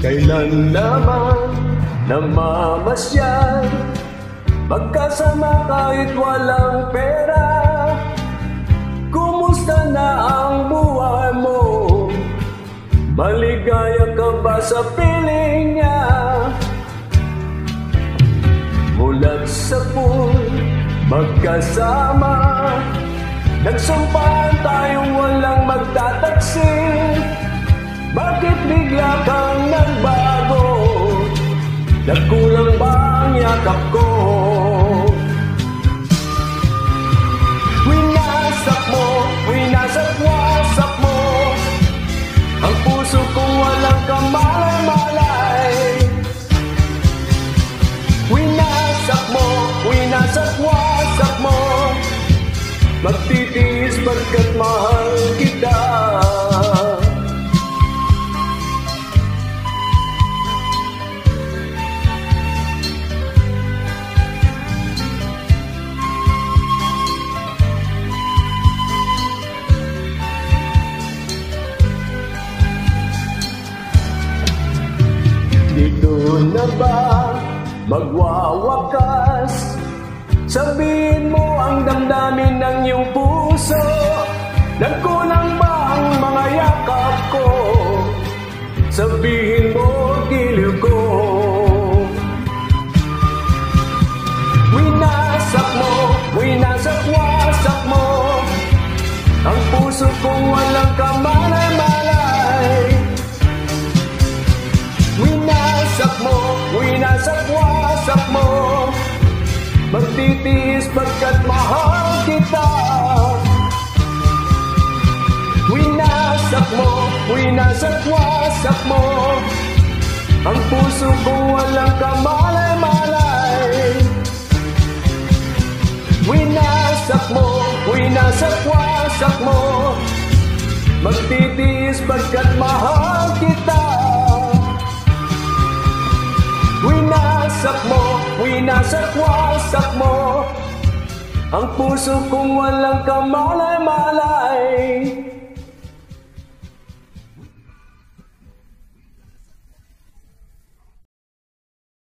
Kailan naman namamasyal, magkasama kahit walang pera. Kumusta na ang buhay mo? Maligaya ka ba sa piling niya? Mulat sa pool, magkasama, nagsampahan tayong walang magtataksil. Bakit bigla kang nagbago? Nagkulang ba ang yakap ko? Winasak mo, winasak-wasak mo ang puso kong walang kamalay-malay. Winasak mo, winasak-wasak mo, magtitiis pagkat mahal kita. Dito na ba magwawakas? Sabihin mo ang damdamin ng iyong puso. Nagkulang ba ang mga yakap ko? Sabihin mo giliw ko. Winasak mo, winasak-wasak mo ang puso kong walang kamalay-malay. Winasak-wasak mo, magtitiis pagkat mahal kita. Winasak mo, winasak-wasak mo ang puso kong walang kamalay-malay. Winasak mo, winasak-wasak mo, magtitiis pagkat mahal kita. Winasak mo, winasak-wasak mo ang puso kong walang kamalay-malay.